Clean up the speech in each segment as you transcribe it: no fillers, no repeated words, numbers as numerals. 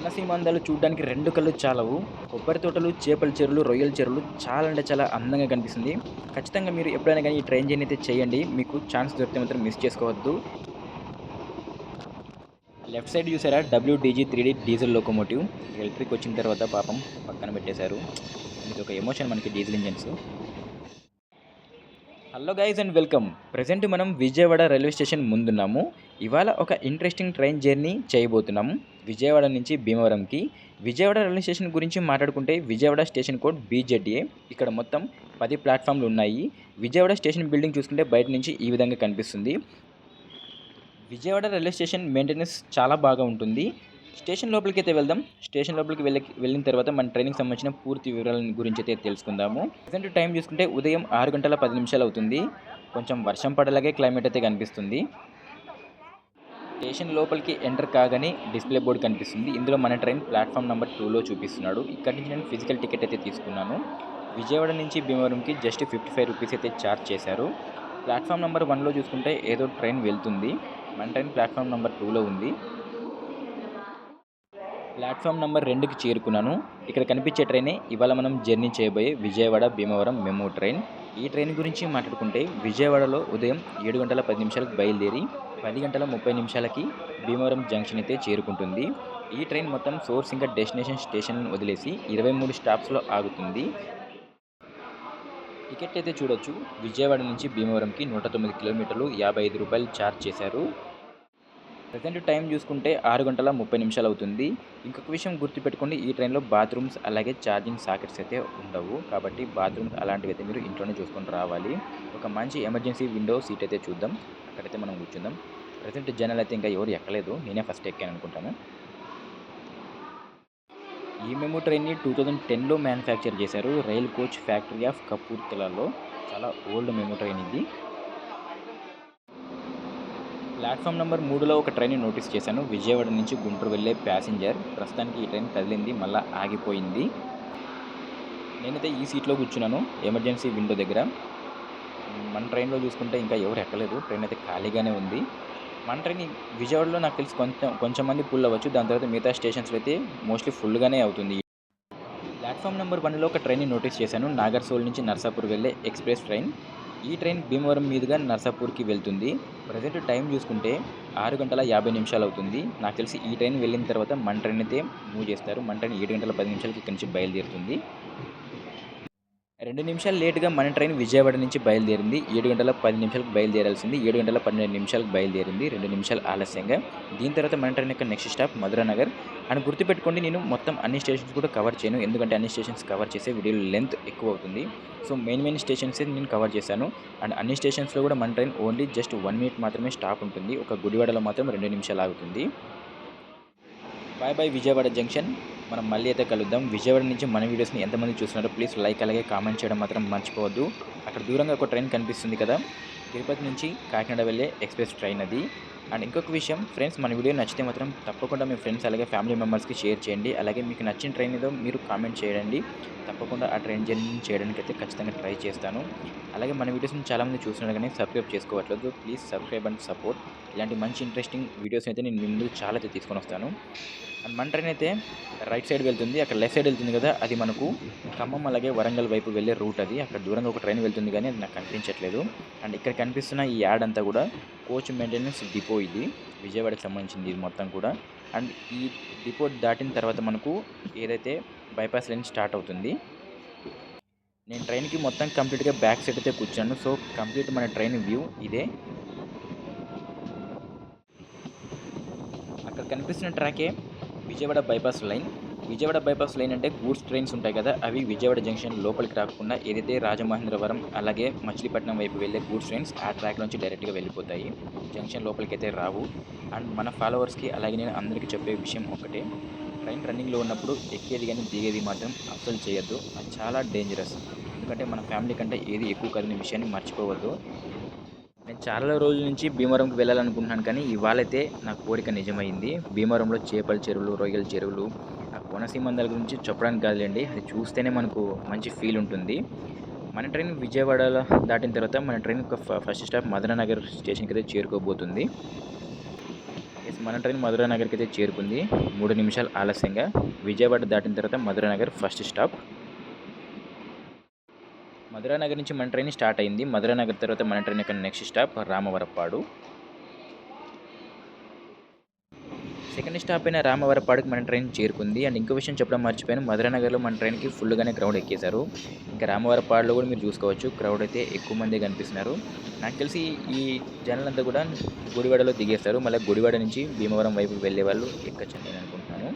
కోనసీమ అందాలు చూడడానికి 2 కళ్ళు చాలవు. కొబ్బరి తోటలు, చేపల చెరువులు, రొయ్యల చెరువులు చాలా అంటే చాలా అందంగా కనిపిస్తుంది. ఖచ్చితంగా మీరు ఎప్పుడైనా గాని ఈ ట్రైన్ జర్నీ అయితే చేయండి. మీకు ఛాన్స్ దొరికితే మాత్రం మిస్ చేసుకోవద్దు. లెఫ్ట్ సైడ్ చూసారా WDG 3D diesel locomotive. Electric వచ్చిన తర్వాత పాపం పక్కన పెట్టేశారు. ఇదొక ఎమోషన్ మనకి diesel engines. Hello guys and welcome. Present మనం విజయవాడ రైల్వే స్టేషన్ ముందున్నాము. ఇవాళ ఒక ఇంట్రెస్టింగ్ ట్రైన్ జర్నీ చేయబోతున్నాము. విజయవాడ నుంచి భీమవరంకి. విజయవాడ రైల్వే స్టేషన్ గురించి మాట్లాడుకుంటే విజయవాడ స్టేషన్ కోడ్ బీజెడ్ఏ. ఇక్కడ మొత్తం 10 ప్లాట్ఫామ్లు ఉన్నాయి. విజయవాడ స్టేషన్ బిల్డింగ్ చూసుకుంటే బయట నుంచి ఈ విధంగా కనిపిస్తుంది. విజయవాడ రైల్వే స్టేషన్ మెయింటెనెన్స్ చాలా బాగా ఉంటుంది. స్టేషన్ లోపలికైతే వెళ్దాం. స్టేషన్ లోపలికి వెళ్ళిన తర్వాత మన ట్రైన్కి సంబంధించిన పూర్తి వివరాల గురించి అయితే తెలుసుకుందాము. ప్రజెంట్ టైం చూసుకుంటే ఉదయం 6 గంటల 10 నిమిషాలు అవుతుంది. కొంచెం వర్షం పడేలాగే క్లైమేట్ అయితే కనిపిస్తుంది. స్టేషన్ లోపలికి ఎంటర్ కాగానే డిస్ప్లే బోర్డు కనిపిస్తుంది. ఇందులో మన ట్రైన్ ప్లాట్ఫామ్ నెంబర్ 2లో చూపిస్తున్నాడు. ఇక్కడి నుంచి నేను ఫిజికల్ టికెట్ అయితే తీసుకున్నాను. విజయవాడ నుంచి భీమవరంకి జస్ట్ 55 రూపీస్ అయితే ఛార్జ్ చేశారు. ప్లాట్ఫామ్ నెంబర్ 1లో చూసుకుంటే ఏదో ట్రైన్ వెళ్తుంది. మన ట్రైన్ ప్లాట్ఫామ్ నెంబర్ 2లో ఉంది. ప్లాట్ఫామ్ నెంబర్ 2కి చేరుకున్నాను. ఇక్కడ కనిపించే ట్రైనే ఇవాళ మనం జర్నీ చేయబోయే విజయవాడ భీమవరం మెమో ట్రైన్. ఈ ట్రైన్ గురించి మాట్లాడుకుంటే విజయవాడలో ఉదయం 7 గంటల 10 నిమిషాలకు బయలుదేరి 10 గంటల 30 నిమిషాలకి భీమవరం జంక్షన్ అయితే చేరుకుంటుంది. ఈ ట్రైన్ మొత్తం సోర్స్ ఇంకా డెస్టినేషన్ స్టేషన్లను వదిలేసి 23 స్టాప్స్లో ఆగుతుంది. టికెట్ అయితే చూడొచ్చు. విజయవాడ నుంచి భీమవరంకి 109 కిలోమీటర్లు 55 రూపాయలు ఛార్జ్ చేశారు. ప్రజెంట్ టైం చూసుకుంటే 6 గంటల 30 నిమిషాలు అవుతుంది. ఇంకొక విషయం గుర్తుపెట్టుకోండి, ఈ ట్రైన్లో బాత్రూమ్స్ అలాగే ఛార్జింగ్ సాకెట్స్ అయితే ఉండవు. కాబట్టి బాత్రూమ్స్ అలాంటివి అయితే మీరు ఇంట్లోనే చూసుకొని రావాలి. ఒక మంచి ఎమర్జెన్సీ విండో సీట్ అయితే చూద్దాం. అక్కడైతే మనం కూర్చుందాం. ప్రజెంట్ జనాలు అయితే ఇంకా ఎవరు ఎక్కలేదు. నేనే ఫస్ట్ ఎక్కాను అనుకుంటాను. ఈ మెమో ట్రైన్ని 2010లో మ్యానుఫ్యాక్చర్ చేశారు. రైల్ కోచ్ ఫ్యాక్టరీ ఆఫ్ కపూర్తలలో. చాలా ఓల్డ్ మెమో ట్రైన్ ఇది. ప్లాట్ఫామ్ నెంబర్ 3లో ఒక ట్రైన్ నోటీస్ చేశాను. విజయవాడ నుంచి గుంటూరు వెళ్ళే ప్యాసింజర్. ప్రస్తుతానికి ఈ ట్రైన్ కదిలింది, మళ్ళీ ఆగిపోయింది. నేనైతే ఈ సీట్లో కూర్చున్నాను, ఎమర్జెన్సీ విండో దగ్గర. మన ట్రైన్లో చూసుకుంటే ఇంకా ఎవరు ఎక్కలేదు. ట్రైన్ అయితే ఖాళీగానే ఉంది. మన ట్రైన్ విజయవాడలో నాకు తెలిసి కొంచెం మంది పుల్ అవ్వచ్చు. దాని తర్వాత మిగతా స్టేషన్స్లో అయితే మోస్ట్లీ ఫుల్గానే అవుతుంది. ప్లాట్ఫామ్ నెంబర్ 1లో ఒక ట్రైన్ని నోటీస్ చేశాను. నాగర్సోల్ నుంచి నర్సాపూర్ వెళ్ళే ఎక్స్ప్రెస్ ట్రైన్. ఈ ట్రైన్ భీమవరం మీదుగా నర్సాపూర్కి వెళ్తుంది. ప్రజెంట్ టైం చూసుకుంటే 6 గంటల 50 నిమిషాలు అవుతుంది. నాకు తెలిసి ఈ ట్రైన్ వెళ్ళిన తర్వాత మన ట్రైన్ అయితే మూవ్ చేస్తారు. మన ట్రైన్ 7 గంటల 10 నిమిషాలకి ఇక్కడి నుంచి బయలుదేరుతుంది. 2 నిమిషాలు లేటుగా మన ట్రైన్ విజయవాడ నుంచి బయలుదేరింది. 7 గంటల 10 నిమిషాలకు బయలుదేరాల్సింది 7 గంటల 12 నిమిషాలకు బయలుదేరింది. 2 నిమిషాలు ఆలస్యంగా. దీని తర్వాత మన ట్రైన్ యొక్క నెక్స్ట్ స్టాప్ మధురానగర్. అని గుర్తుపెట్టుకోండి, నేను మొత్తం అన్ని స్టేషన్స్ కూడా కవర్ చేయను. ఎందుకంటే అన్ని స్టేషన్స్ కవర్ చేసే వీడియోలో లెంత్ ఎక్కువ అవుతుంది. సో మెయిన్ స్టేషన్సే నేను కవర్ చేశాను. అండ్ అన్ని స్టేషన్స్లో కూడా మన ట్రైన్ ఓన్లీ జస్ట్ 1 మినిట్ మాత్రమే స్టాప్ ఉంటుంది. ఒక గుడివాడలో మాత్రం 2 నిమిషాలు ఆగుతుంది. Bye bye Vijayawada junction. మనం మళ్ళీ అయితే కలుద్దాం. విజయవాడ నుంచి మన వీడియోస్ని ఎంతమంది చూస్తున్నారో ప్లీజ్ లైక్ అలాగే కామెంట్ చేయడం మాత్రం మర్చిపోవద్దు. అక్కడ దూరంగా ఒక ట్రైన్ కనిపిస్తుంది కదా, తిరుపతి నుంచి కాకినాడ వెళ్ళే ఎక్స్ప్రెస్ ట్రైన్ అది. అండ్ ఇంకొక విషయం ఫ్రెండ్స్, మన వీడియో నచ్చితే మాత్రం తప్పకుండా మీ ఫ్రెండ్స్ అలాగే ఫ్యామిలీ మెంబర్స్కి షేర్ చేయండి. అలాగే మీకు నచ్చిన ట్రైన్ ఏదో మీరు కామెంట్ చేయండి. తప్పకుండా ఆ ట్రైన్ జర్నీ చేయడానికి అయితే ఖచ్చితంగా ట్రై చేస్తాను. అలాగే మన వీడియోస్ని చాలామంది చూస్తున్నారు కానీ సబ్స్క్రైబ్ చేసుకోవట్లేదు. Please subscribe and support. ఇలాంటి మంచి ఇంట్రెస్టింగ్ వీడియోస్ అయితే నేను మీ ముందు చాలా అయితే తీసుకొని వస్తాను. అండ్ మన ట్రైన్ అయితే రైట్ సైడ్ వెళ్తుంది. అక్కడ లెఫ్ట్ సైడ్ వెళ్తుంది కదా, అది మనకు ఖమ్మం అలాగే వరంగల్ వైపు వెళ్ళే రూట్ అది. అక్కడ దూరంగా ఒక ట్రైన్ వెళ్తుంది కానీ అది నాకు కనిపించట్లేదు. అండ్ ఇక్కడ కనిపిస్తున్న ఈ యాడ్ అంతా కూడా కోచ్ మెయింటెనెన్స్ డిపో. ఇది విజయవాడకి సంబంధించింది ఇది మొత్తం కూడా. అండ్ ఈ డిపో దాటిన తర్వాత మనకు ఏదైతే బైపాస్ లైన్ స్టార్ట్ అవుతుంది. నేను ట్రైన్కి మొత్తం కంప్లీట్గా బ్యాక్ సైడ్ అయితే కూర్చున్నాను. సో కంప్లీట్ మన ట్రైన్ వ్యూ ఇదే. అక్కడ కనిపిస్తున్న ట్రాకే Vijayawada bypass line. Vijayawada bypass line అంటే గూడ్స్ ట్రైన్స్ ఉంటాయి కదా, అవి విజయవాడ జంక్షన్ లోపలికి రాకుండా ఏదైతే రాజమహేంద్రవరం అలాగే మచిలీపట్నం వైపు వెళ్ళే గూడ్స్ ట్రైన్స్ ఆ ట్రాక్ నుంచి డైరెక్ట్గా వెళ్ళిపోతాయి. జంక్షన్ లోపలికి అయితే రావు. అండ్ మన ఫాలోవర్స్కి అలాగే నేను అందరికీ చెప్పే విషయం ఒకటే, ట్రైన్ రన్నింగ్లో ఉన్నప్పుడు ఎక్కేది కానీ దిగేది మాత్రం అస్సలు చేయొద్దు. అది చాలా డేంజరస్. ఎందుకంటే మన ఫ్యామిలీ కంటే ఏది ఎక్కువ కదిలిన విషయాన్ని మర్చిపోవద్దు. నేను చాలా రోజుల నుంచి భీమవరంకి వెళ్ళాలనుకుంటున్నాను కానీ ఇవాళైతే నా కోరిక నిజమైంది. భీమవరంలో చేపల చెరువులు, రొయ్యల చెరువులు, ఆ కోనసీమ అందాల గురించి చెప్పడానికి కాదులేండి, అది చూస్తేనే మనకు మంచి ఫీల్ ఉంటుంది. మన ట్రైన్ విజయవాడలో దాటిన తర్వాత మన ట్రైన్ ఒక ఫస్ట్ స్టాప్ మదననగర్ స్టేషన్కి అయితే చేరుకోబోతుంది. మన ట్రైన్ మధురా నగర్కి అయితే చేరుకుంది 3 నిమిషాలు ఆలస్యంగా. విజయవాడ దాటిన తర్వాత మధురా నగర్ ఫస్ట్ స్టాప్. మధురా నగర్ నుంచి మన ట్రైన్ స్టార్ట్ అయింది. మధురా నగర్ తర్వాత మన ట్రైన్ యొక్క next stop Ramavarapadu. Second stop అయిన రామవరపాడుకి మన ట్రైన్ చేరుకుంది. అండ్ ఇంకో విషయం చెప్పడం మర్చిపోయాను, మధురా నగర్లో మన ట్రైన్కి ఫుల్గానే క్రౌడ్ ఎక్కేశారు. ఇంకా రామవరపాడులో కూడా మీరు చూసుకోవచ్చు, క్రౌడ్ అయితే ఎక్కువ మంది కనిపిస్తున్నారు. నాకు తెలిసి ఈ జనాలంతా కూడా గుడివాడలో దిగేస్తారు. మళ్ళీ గుడివాడ నుంచి భీమవరం వైపు వెళ్ళే వాళ్ళు ఎక్కచ్చని నేను అనుకుంటున్నాను.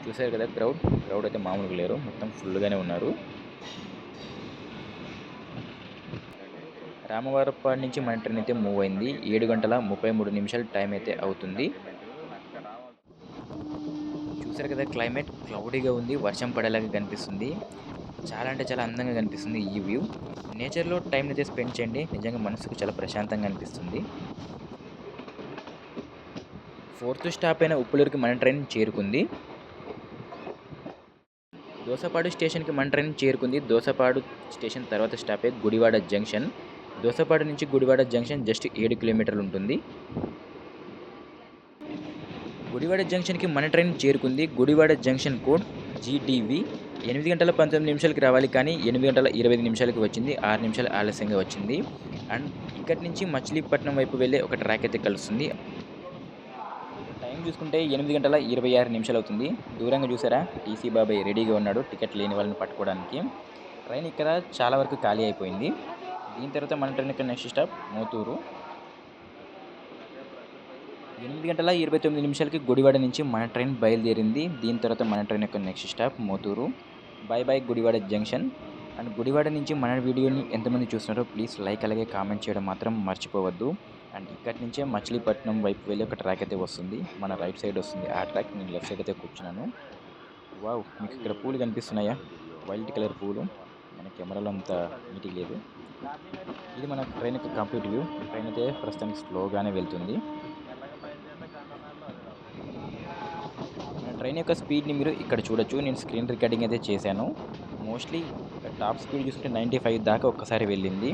చూసారు కదా క్రౌడ్ అయితే మామూలుగా లేరు, మొత్తం ఫుల్గానే ఉన్నారు. రామవరపాడు నుంచి మన ట్రైన్ అయితే మూవ్ అయింది. 7 గంటల 33 నిమిషాలు టైం అయితే అవుతుంది. చూసారు కదా క్లైమేట్ క్లౌడీగా ఉంది, వర్షం పడేలాగా కనిపిస్తుంది. చాలా అంటే చాలా అందంగా కనిపిస్తుంది ఈ వ్యూ. నేచర్లో టైం అయితే స్పెండ్ చేయండి, నిజంగా మనసుకు చాలా ప్రశాంతంగా అనిపిస్తుంది. ఫోర్త్ స్టాప్ అయిన ఉప్పులూరుకి మన ట్రైన్ చేరుకుంది. దోసపాడు స్టేషన్కి మన ట్రైన్ చేరుకుంది. దోసపాడు స్టేషన్ తర్వాత స్టాపే గుడివాడ జంక్షన్. దోసపాడు నుంచి గుడివాడ జంక్షన్ జస్ట్ 7 కిలోమీటర్లు ఉంటుంది. గుడివాడ జంక్షన్కి మన ట్రైన్ చేరుకుంది. Gudivada junction code GTV. 8 గంటల 19 నిమిషాలకి రావాలి, కానీ 8 గంటల 25 నిమిషాలకి వచ్చింది. 6 నిమిషాలు ఆలస్యంగా వచ్చింది. అండ్ ఇక్కడి నుంచి మచిలీపట్నం వైపు వెళ్ళే ఒక ట్రాక్ అయితే కలుస్తుంది. టైం చూసుకుంటే 8 గంటల 26 నిమిషాలు అవుతుంది. దూరంగా చూసారా టీసీ బాబాయ్ రెడీగా ఉన్నాడు టికెట్ లేని వాళ్ళని పట్టుకోవడానికి. ట్రైన్ ఇక్కడ చాలా వరకు ఖాళీ అయిపోయింది. దీని తర్వాత మన ట్రైన్ యొక్క నెక్స్ట్ స్టాప్ మోతూరు. 8 గంటల 29 నిమిషాలకి గుడివాడ నుంచి మన ట్రైన్ బయలుదేరింది. దీని తర్వాత మన ట్రైన్ యొక్క next stop Moturu. By Gudivada junction. And Gudivada నుంచి మన వీడియోని ఎంతమంది చూస్తున్నారో ప్లీజ్ లైక్ అలాగే కామెంట్ చేయడం మాత్రం మర్చిపోవద్దు. అండ్ ఇక్కడి నుంచే మచిలీపట్నం వైపు వెళ్ళి ఒక ట్రాక్ అయితే వస్తుంది, మన రైట్ సైడ్ వస్తుంది ఆ ట్రాక్. నేను లెఫ్ట్ సైడ్ అయితే కూర్చున్నాను. వావ్, మీకు ఇక్కడ పూలు కనిపిస్తున్నాయా? వైలెట్ కలర్ పూలు. మన కెమెరాలో అంత నీట్గా లేదు. ఇది మన ట్రైన్ యొక్క కంప్లీట్ వ్యూ. ట్రైన్ అయితే ప్రస్తుతానికి స్లోగానే వెళ్తుంది. ట్రైన్ యొక్క స్పీడ్ని మీరు ఇక్కడ చూడొచ్చు. నేను స్క్రీన్ రికార్డింగ్ అయితే చేశాను. మోస్ట్లీ టాప్ స్పీడ్ చూసుకుంటే 95 దాకా ఒక్కసారి వెళ్ళింది.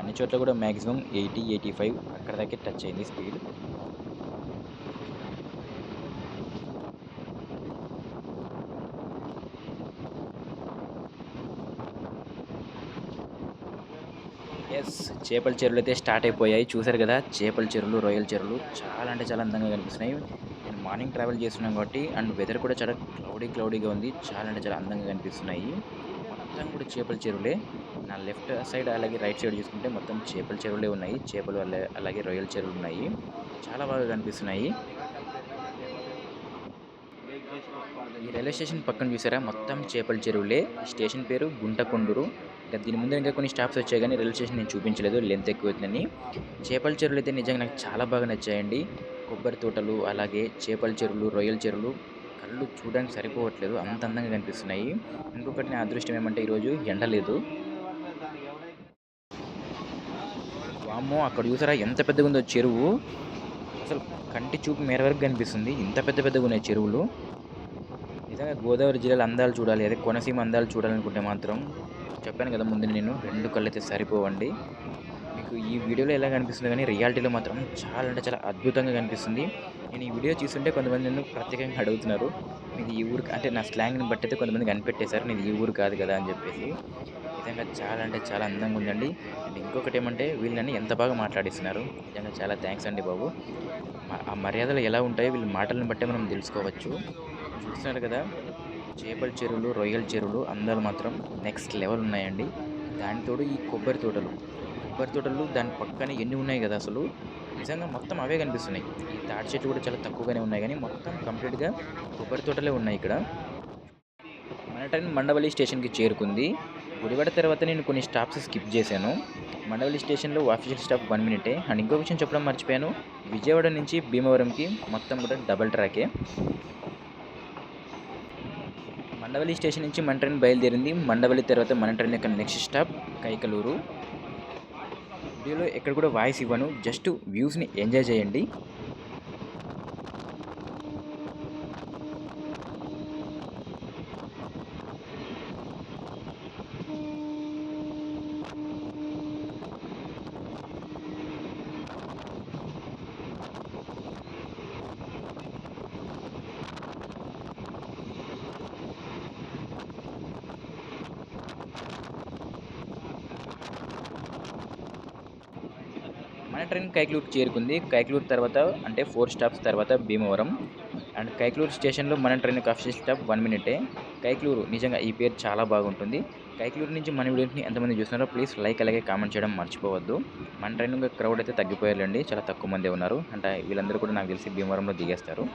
అన్ని చోట్ల కూడా మ్యాక్సిమం 80-85 అక్కడ దాకే టచ్ అయింది స్పీడ్. ఎస్, చేపల చెరువులు అయితే స్టార్ట్ అయిపోయాయి. చూసారు కదా చేపల చెరువులు, రొయ్యల చెరువులు చాలా అంటే చాలా అందంగా కనిపిస్తున్నాయి. నేను మార్నింగ్ ట్రావెల్ చేస్తున్నాను కాబట్టి అండ్ వెదర్ కూడా చాలా క్లౌడీగా ఉంది. చాలా అంటే చాలా అందంగా కనిపిస్తున్నాయి. మొత్తం కూడా చేపల చెరువులే. నా లెఫ్ట్ సైడ్ అలాగే రైట్ సైడ్ చూసుకుంటే మొత్తం చేపల చెరువులే ఉన్నాయి. చేపలు అలాగే రొయ్యల చెరువులు ఉన్నాయి. చాలా బాగా కనిపిస్తున్నాయి. ఈ రైల్వే స్టేషన్ పక్కన చూసారా మొత్తం చేపల చెరువులే. స్టేషన్ పేరు గుంటకొండూరు. ఇంకా దీని ముందు ఇంకా కొన్ని స్టాప్స్ వచ్చాయి, కానీ రైల్వే స్టేషన్ నేను చూపించలేదు, లెంత్ ఎక్కువ అవుతుందని. చేపల చెరువులు అయితే నిజంగా నాకు చాలా బాగా నచ్చాయండి. కొబ్బరి తోటలు అలాగే చేపల చెరువులు, రొయ్యల చెరువులు కళ్ళు చూడడానికి సరిపోవట్లేదు, అంత అందంగా కనిపిస్తున్నాయి. ఇంకొకటి నా అదృష్టం ఏమంటే ఈరోజు ఎండ లేదు. వామ్మో, అక్కడ చూసారా ఎంత పెద్దగా ఉందో చెరువు. అసలు కంటి చూపు మేర వరకు కనిపిస్తుంది, ఇంత పెద్దగా ఉన్నాయి చెరువులు. నిజంగా గోదావరి జిల్లాలో అందాలు చూడాలి, అదే కోనసీమ అందాలు చూడాలనుకుంటే మాత్రం చెప్పాను కదా ముందు, నేను 2 కళ్ళు అయితే సరిపోవండి. మీకు ఈ వీడియోలో ఎలా కనిపిస్తుంది, కానీ రియాలిటీలో మాత్రం చాలా అంటే చాలా అద్భుతంగా కనిపిస్తుంది. నేను ఈ వీడియో చూస్తుంటే కొంతమంది నన్ను ప్రత్యేకంగా అడుగుతున్నారు, మీది ఈ ఊరు అంటే నా స్లాంగ్ని బట్టి అయితే కొంతమంది కనిపెట్టేశారు నీది ఈ ఊరు కాదు కదా అని చెప్పేసి. నిజంగా చాలా అంటే చాలా అందంగా ఉందండి. అండ్ ఇంకొకటి ఏమంటే వీళ్ళు నన్ను ఎంత బాగా మాట్లాడిస్తున్నారు, నిజంగా చాలా థ్యాంక్స్ అండి బాబు. ఆ మర్యాదలు ఎలా ఉంటాయో వీళ్ళ మాటలను బట్టే మనం తెలుసుకోవచ్చు. చూస్తున్నారు కదా చేపల చెరువులు, రొయ్యల చెరువులు అందాలు మాత్రం నెక్స్ట్ లెవెల్ ఉన్నాయండి. దానితోడు ఈ కొబ్బరి తోటలు దాని పక్కనే ఎన్ని ఉన్నాయి కదా అసలు, నిజంగా మొత్తం అవే కనిపిస్తున్నాయి. ఈ తాటి చెట్లు కూడా చాలా తక్కువగానే ఉన్నాయి, కానీ మొత్తం కంప్లీట్గా కొబ్బరి తోటలే ఉన్నాయి ఇక్కడ. మన ట్రైన్ మండవల్లి స్టేషన్కి చేరుకుంది. గుడివాడ తర్వాత నేను కొన్ని స్టాప్స్ స్కిప్ చేశాను. మండవల్లి స్టేషన్లో ఆఫీషియల్ స్టాప్ 1 మినిటే. అండ్ ఇంకో విషయం చెప్పడం మర్చిపోయాను, విజయవాడ నుంచి భీమవరంకి మొత్తం కూడా డబల్ ట్రాకే. మండవల్లి స్టేషన్ నుంచి మన ట్రైన్ బయలుదేరింది. మండవల్లి తర్వాత మన ట్రైన్ యొక్క నెక్స్ట్ స్టాప్ కైకలూరు. వీడియోలో ఎక్కడ కూడా వాయిస్ ఇవ్వను, జస్ట్ వ్యూస్ని ఎంజాయ్ చేయండి. ట్రైన్ కైక్లూరుకి చేరుకుంది. కైక్లూరు తర్వాత అంటే 4 స్టాప్స్ తర్వాత భీమవరం. అండ్ కైక్లూరు స్టేషన్‌లో మన ట్రైన్ యొక్క అఫీషియల్ స్టాప్ 1 మినిటే. కైక్లూరు నిజంగా ఈ పేరు చాలా బాగుంటుంది. కైక్లూరు నుంచి మన వీడియోని ఎంతమంది చూస్తున్నారో ప్లీజ్ లైక్ అలాగే కామెంట్ చేయడం మర్చిపోవద్దు. మన ట్రైన్ యొక్క క్రౌడ్ అయితే తగ్గిపోయారులెండి. చాలా తక్కువ మందే ఉన్నారు. అంటే వీళ్ళందరూ కూడా నాకు తెలిసి భీమవరంలో దిగేస్తారు.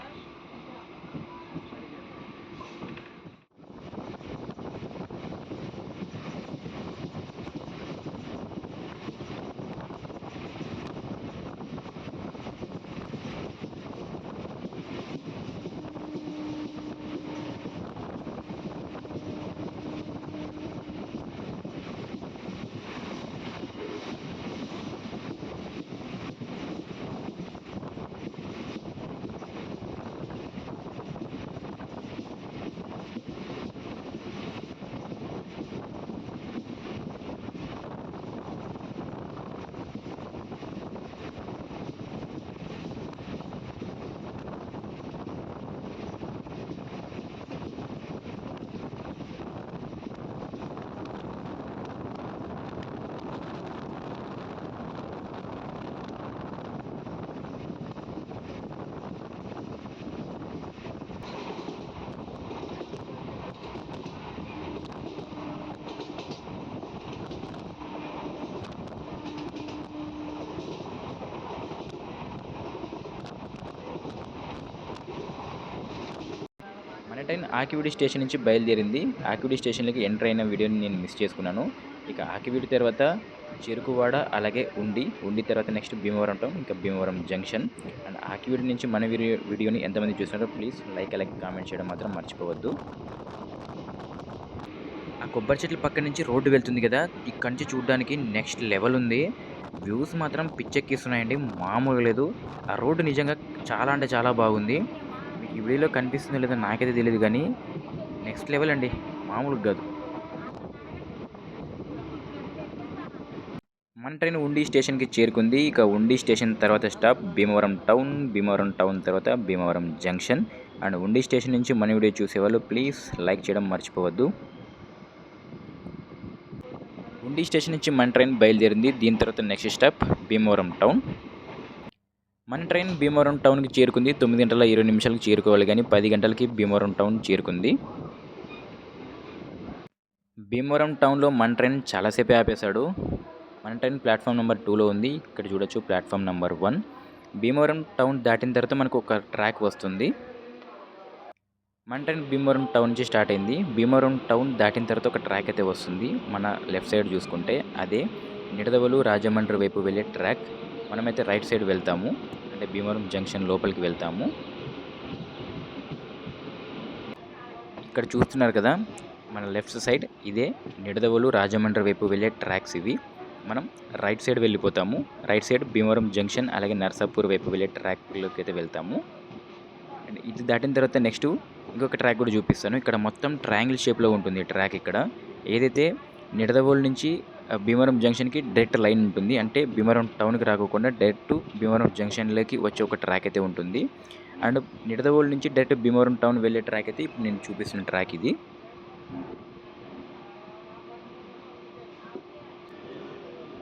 మన ట్రైన్ ఆకివీడి స్టేషన్ నుంచి బయలుదేరింది. ఆకివీడి స్టేషన్‌లోకి ఎంటర్ అయిన వీడియోని నేను మిస్ చేసుకున్నాను. ఇక ఆకివీడి తర్వాత చెరుకువాడ, అలాగే ఉండి, ఉండి తర్వాత నెక్స్ట్ భీమవరం టౌన్, ఇంకా భీమవరం జంక్షన్. అండ్ ఆకివీడి నుంచి మన వీడియోని ఎంతమంది చూస్తున్నారో ప్లీజ్ లైక్ అలాగే కామెంట్ చేయడం మాత్రం మర్చిపోవద్దు. ఆ కొబ్బరి చెట్ల పక్క నుంచి రోడ్డు వెళ్తుంది కదా! ఇక్కడి నుంచి చూడడానికి నెక్స్ట్ లెవెల్ ఉంది. వ్యూస్ మాత్రం పిచ్చెక్కిస్తున్నాయండి. మామూలుగా లేదు. ఆ రోడ్డు నిజంగా చాలా అంటే చాలా బాగుంది. మీకు ఈ వీడియోలో కనిపిస్తుందో లేదో నాకైతే తెలీదు గానీ నెక్స్ట్ లెవెల్ అండి. మామూలుగా గాదు. మన ట్రైన్ ఉండి స్టేషన్‌కి చేరుకుంది. ఇక ఉండి స్టేషన్ తర్వాత stop Bhimavaram town. Bhimavaram town తర్వాత భీమవరం జంక్షన్. అండ్ ఉండి స్టేషన్ నుంచి మన వీడియో చూసేవాళ్ళు ప్లీజ్ లైక్ చేయడం మర్చిపోవద్దు. ఉండి స్టేషన్ నుంచి మన ట్రైన్ బయలుదేరింది. దీని తర్వాత నెక్స్ట్ స్టాప్ భీమవరం టౌన్. మన ట్రైన్ భీమవరం టౌన్‌కి చేరుకుంది. 9:20 చేరుకోవాలి గానీ 10 గంటలకి భీమవరం టౌన్ చేరుకుంది. భీమవరం టౌన్‌లో మన ట్రైన్ చాలా సేపే ఆపేశాడు. మన ట్రైన్ ప్లాట్‌ఫామ్ నంబర్ 2లో ఉంది. ఇక్కడ చూడొచ్చు ప్లాట్‌ఫామ్ నంబర్ 1. భీమవరం టౌన్ దాటిన తర్వాత మనకు ఒక ట్రాక్ వస్తుంది. మన ట్రైన్ భీమవరం టౌన్ నుంచి స్టార్ట్ అయింది. భీమవరం టౌన్ దాటిన తర్వాత ఒక ట్రాక్ అయితే వస్తుంది. మన లెఫ్ట్ సైడ్ చూసుకుంటే అదే నిడదవోలు రాజమండ్రి వైపు వెళ్ళే ట్రాక్. మనమైతే రైట్ సైడ్ వెళ్తాము. అంటే భీమవరం జంక్షన్ లోపలికి వెళ్తాము. ఇక్కడ చూస్తున్నారు కదా! మన లెఫ్ట్ సైడ్ ఇదే నిడదవోలు రాజమండ్రి వైపు వెళ్ళే ట్రాక్స్ ఇవి. మనం రైట్ సైడ్ వెళ్ళిపోతాము. రైట్ సైడ్ భీమవరం జంక్షన్ అలాగే నర్సాపూర్ వైపు వెళ్ళే ట్రాక్‌లోకి అయితే వెళ్తాము. అండ్ ఇది దాటిన తర్వాత నెక్స్ట్ ఇంకొక ట్రాక్ కూడా చూపిస్తాను. ఇక్కడ మొత్తం ట్రయాంగిల్ షేప్‌లో ఉంటుంది ట్రాక్ ఇక్కడ. ఏదైతే నిడదవోలు నుంచి భీమవరం జంక్షన్‌కి డైరెక్ట్ లైన్ ఉంటుంది. అంటే భీమవరం టౌన్‌కి రాకోకుండా డైరెక్ట్ భీమవరం జంక్షన్‌లోకి వచ్చే ఒక ట్రాక్ అయితే ఉంటుంది. అండ్ నిడదవోలు నుంచి డైరెక్ట్ భీమవరం టౌన్ వెళ్ళే ట్రాక్ అయితే ఇప్పుడు నేను చూపిస్తున్న ట్రాక్ ఇది.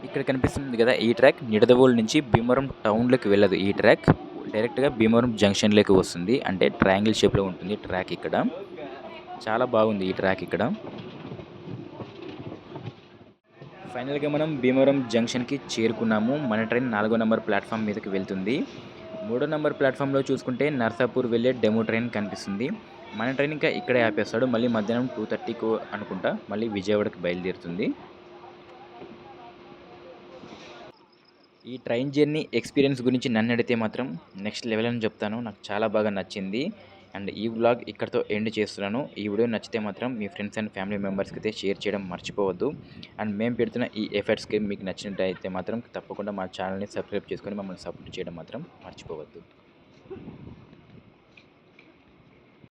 ఇక్కడ కనిపిస్తుంది కదా! ఈ ట్రాక్ నిడదవోలు నుంచి భీమవరం టౌన్‌లోకి వెళ్ళదు. ఈ ట్రాక్ డైరెక్ట్‌గా భీమవరం జంక్షన్‌లోకి వస్తుంది. అంటే ట్రయాంగిల్ షేప్‌లో ఉంటుంది ట్రాక్ ఇక్కడ. చాలా బాగుంది ఈ ట్రాక్ ఇక్కడ. ఫైనల్‌గా మనం భీమవరం జంక్షన్‌కి చేరుకున్నాము. మన ట్రైన్ 4 నంబర్ ప్లాట్‌ఫామ్ మీదకి వెళ్తుంది. 3 నంబర్ ప్లాట్‌ఫామ్‌లో చూసుకుంటే నర్సాపూర్ వెళ్ళే డెమో ట్రైన్ కనిపిస్తుంది. మన ట్రైన్ ఇంకా ఇక్కడే ఆపేస్తాడు. మళ్ళీ మధ్యాహ్నం 2:30కు అనుకుంటా మళ్ళీ విజయవాడకి బయలుదేరుతుంది. ఈ ట్రైన్ జర్నీ ఎక్స్పీరియన్స్ గురించి నన్నడిగితే మాత్రం నెక్స్ట్ లెవెల్ అని చెప్తాను. నాకు చాలా బాగా నచ్చింది. అండ్ ఈ వ్లాగ్ ఇక్కడితో ఎండ్ చేస్తున్నాను. ఈ వీడియో నచ్చితే మాత్రం మీ ఫ్రెండ్స్ అండ్ ఫ్యామిలీ మెంబర్స్‌కి అయితే షేర్ చేయడం మర్చిపోవద్దు. అండ్ మేము పెడుతున్న ఈ ఎఫర్ట్స్‌కి మీకు నచ్చినట్టయితే మాత్రం తప్పకుండా మా ఛానల్‌ని సబ్స్క్రైబ్ చేసుకొని మమ్మల్ని సపోర్ట్ చేయడం మాత్రం మర్చిపోవద్దు.